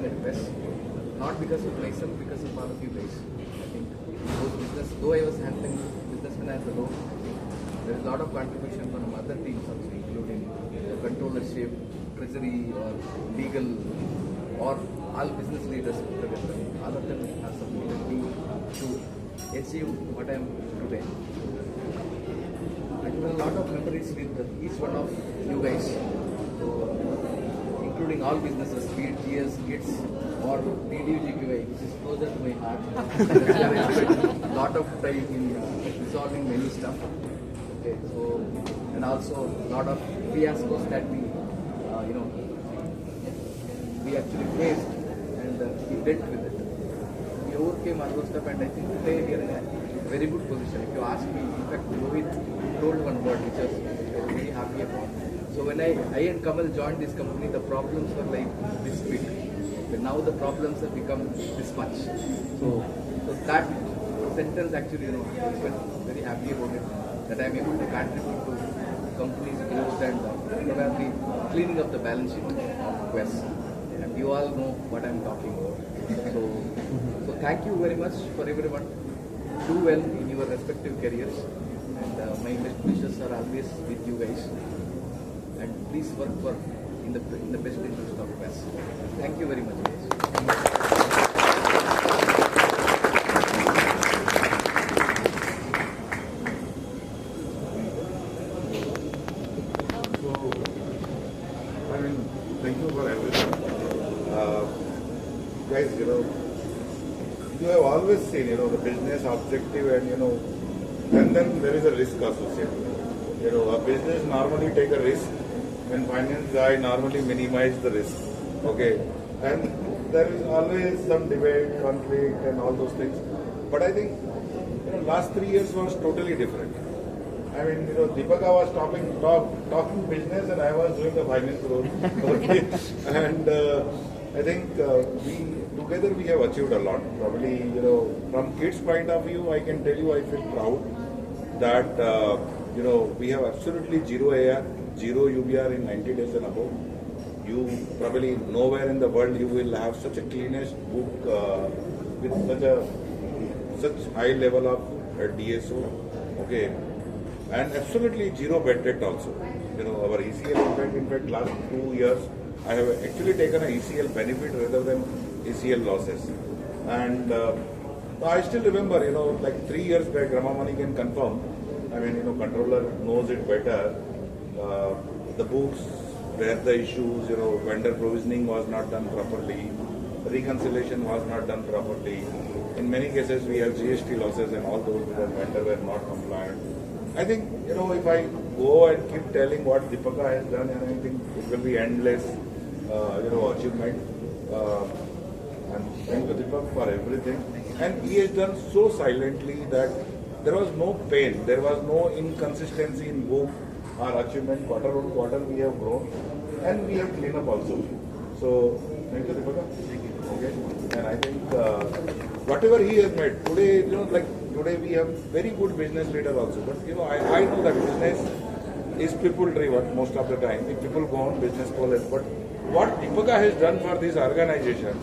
working at Quess, not because of myself, because of all of you guys. I think both business, though I was handling business finance alone, there is a lot of contribution from other teams also, including controllership, treasury, or legal, or all business leaders together. All of them have supported me to achieve what I am today. I have a lot of memories with each one of you guys, so, including all businesses, be it GS, KITS, or TDUGQI, which is closer to my heart. I spent a lot of time in resolving many stuff. Okay, so, and also a lot of fiascos that we actually faced, and we dealt with it. We overcame all those stuff, and I think today we are in a very good position. If you ask me, in fact, Rohit told one word which I was very happy about. So when I and Kamal joined this company, the problems were like this big. But now the problems have become this much. So that sentence actually, I felt very happy about it, that I am able to contribute to company's growth and probably cleaning up the balance sheet of Quess. And you all know what I am talking about. So thank you very much for everyone. Do well in your respective careers. And my best wishes are always with you guys. And please work in the best interest of Quess. Thank you very much, guys. Thank you for everything. Guys, you have always seen, the business objective and then there is a risk associated. A business normally take a risk, and finance guy normally minimize the risk. Okay, and there is always some debate, conflict, and all those things. But I think, last 3 years was totally different. I mean, Deepaka was talking business, and I was doing the finance role. Okay, and I think together we have achieved a lot. Probably, from kids' point of view, I can tell you I feel proud that we have absolutely zero AR, zero UBR in 90 days and above. You probably nowhere in the world you will have such a cleanest book with such high level of DSO. Okay. And absolutely zero bad debt also. Our ECL in fact last 2 years, I have actually taken an ECL benefit rather than ECL losses. And I still remember, like 3 years back, Ramamani can confirm. I mean, controller knows it better. The books, where the issues, vendor provisioning was not done properly, reconciliation was not done properly. In many cases, we have GST losses and all those because vendor were not compliant. I think, if I go and keep telling what Deepaka has done, and I think it will be endless, achievement. And thank you, Deepaka, for everything. And he has done so silently that there was no pain, there was no inconsistency in book or achievement. Quarter on quarter we have grown, and we have cleaned up also. So, thank you, Deepaka. Okay. And I think whatever he has made today, today we have very good business leader also. But I know that business is people driven most of the time. If people go on business college, but what Deepaka has done for this organization,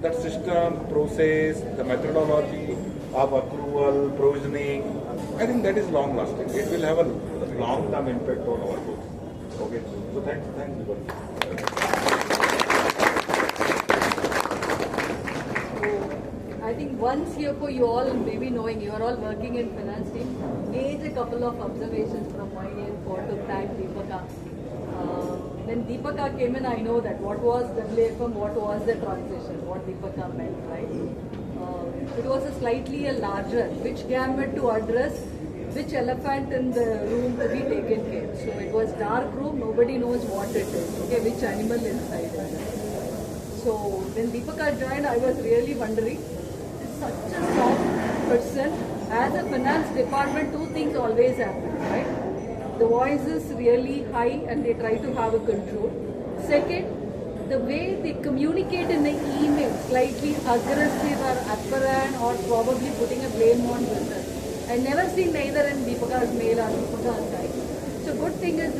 that system, process, the methodology of approval, provisioning, I think that is long lasting. It will have a long term impact on our growth. Okay. So thanks, Deepaka. I think one CFO, you all maybe knowing, you are all working in finance team, made a couple of observations from my end for to thank Deepaka. When Deepaka came in, I know that what was WFM, what was the transition, what Deepaka meant, right? It was a slightly larger, which gambit to address, which elephant in the room to be taken care. So it was dark room, nobody knows what it is, okay, which animal inside it. So when Deepaka joined, I was really wondering, such a soft person. As a finance department, two things always happen, right? The voice is really high and they try to have a control. Second, the way they communicate in the email, slightly aggressive or apparent or probably putting a blame on business. I never seen neither in Deepaka's mail or Deepaka's side. So good thing is,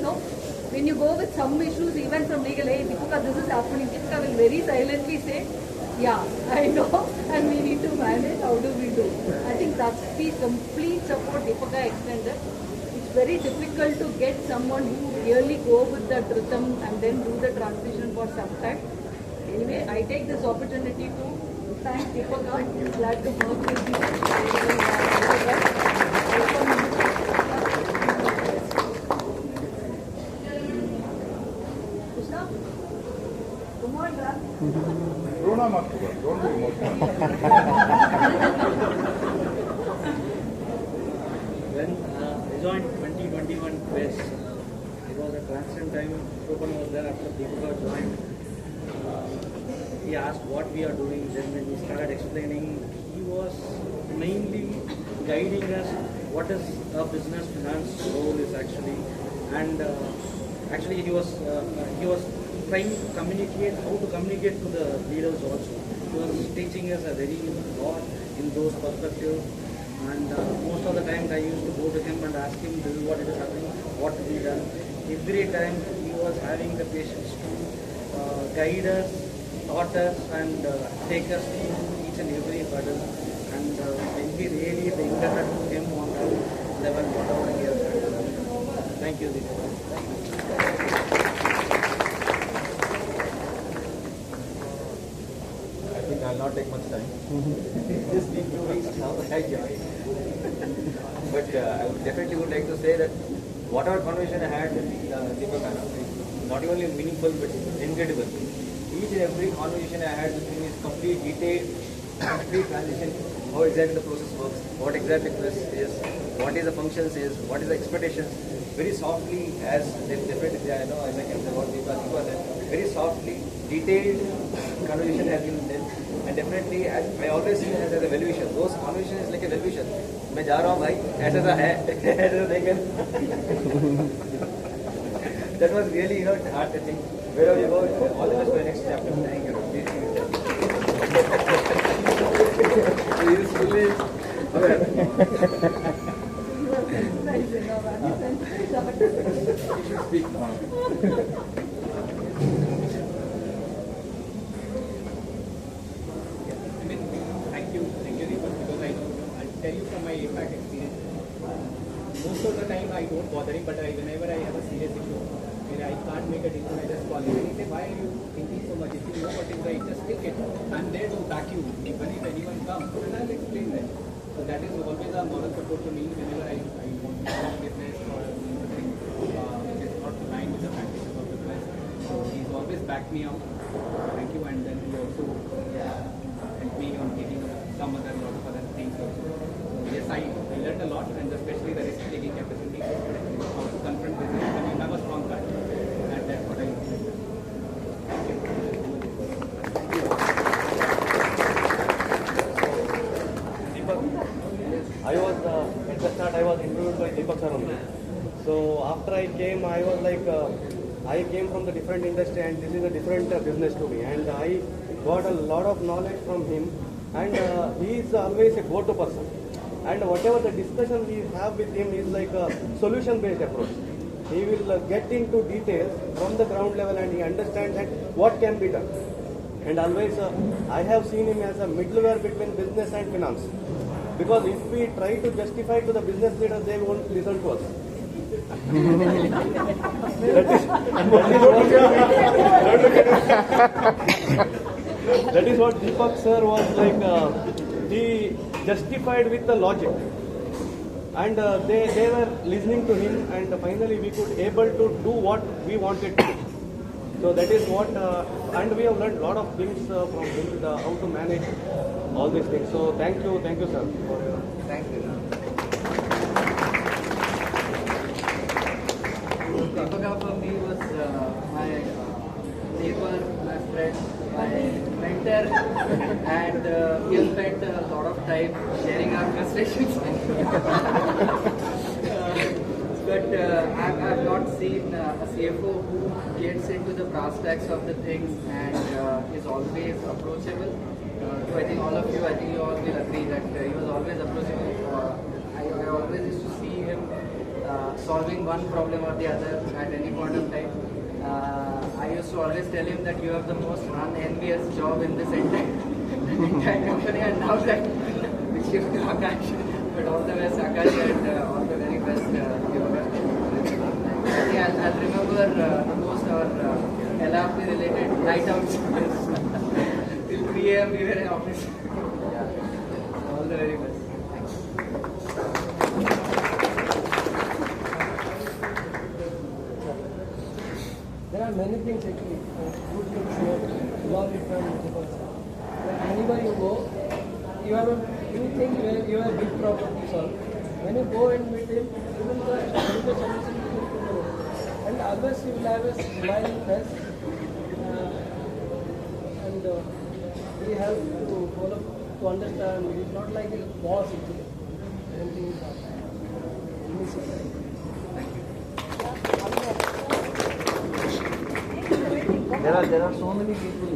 when you go with some issues, even from legal, hey, Deepaka, this is happening, Deepaka will very silently say, yeah, I know, and we need to manage, how do we do? I think that's the complete support Deepaka extended. It's very difficult to get someone who really go with that rhythm and then do the transition for some time. Anyway, I take this opportunity to thank Deepaka. Glad to work with you. Krishna, come on, Rona mat karo, don't be emotional. When I joined 2021 Quess, it was a transition time. Shopan was there after Deepaka joined. He asked what we are doing. Then when we started explaining, he was mainly guiding us what is a business finance role is actually, and actually he was trying to communicate how to communicate to the leaders also. He was teaching us a very lot in those perspectives. And most of the times I used to go to him and ask him, this is what it is happening, what to be done. Every time he was having the patience to guide us, taught us, and take us through each and every hurdle. And when we really indebted to him on that level, whatever he has done. Thank you, Deepaka. I think I'll not take much time. Just been 2 weeks now that I joined. But I would definitely would like to say that whatever conversation I had with Deepaka, not only meaningful but incredible. Each and every conversation I had with him is complete detail, complete transition, how exactly the process works, what exactly Quess is, what is the functions is, what is the expectations. Very softly, as definitely I know, as I can say what Deepaka said, very softly, detailed conversation has been done. And definitely, as I always see it as a well-wisher. Those conversations is like a well-wisher. मैं जा रहा हूँ भाई, ऐसा सा है, ऐसा देखें. That was really, heart touching. Wherever you go, all the best for the next chapter. Thank you. Speak now. Thank you, Deepak, because I'll tell you from my impact experience. Most of the time I don't bother him, but whenever I have a serious issue where I can't make a decision, I just call him and he say, why are you thinking so much? If you know what is right, just take it. I'm there to back you. Even if anyone comes, then I'll explain that. So that is always a moral support to me whenever I want to do business or something which is not aligned with the practices of the Quess. So he's always backed me up. Thank you, and then he also helped me on taking up some other lot of other things also. So yes, I learned a lot, and especially the risk-taking capacity, how to confront business when you have a strong card, and that's what I learned. Thank you. I was at the start I was interviewed by Deepak sir only. So after I came, I was like I came from the different industry and this is a different business to me, and I got a lot of knowledge from him, and he is always a go-to person, and whatever the discussion we have with him is like a solution-based approach. He will get into details from the ground level and he understands that what can be done. And always I have seen him as a middleware between business and finance. Because if we try to justify to the business leaders, they won't listen to us. That is what Deepak sir was like. He justified with the logic. And they were listening to him, and finally we could able to do what we wanted to do. So that is what, and we have learned a lot of things from him, how to manage all these things. So thank you sir. Thank you. Deepaka for me was my neighbor, my friend, my mentor, and we have spent a lot of time sharing our frustrations. But I've not seen a CFO who gets into the brass tacks of the things and is always approachable. So I think all of you, I think you all will agree that he was always approachable. I always used to see him solving one problem or the other at any point of time. I used to always tell him that you have the most unenvious job in this entire company, and now that we shift to Akash. But all the best, Akash, and all the very best, Deepaka. Yeah, I'll remember the most our LRP related night outs. Till 3 a.m. we were in office. Yeah. All the very best. Thanks. There are many things actually, good things here, love it from because like whenever you go, you think you have a big problem to solve. When you go and meet him, you will find the solution to it. And always you will have a smiling face. And we have to follow to understand. It is not like a boss actually. Everything is There are so many people.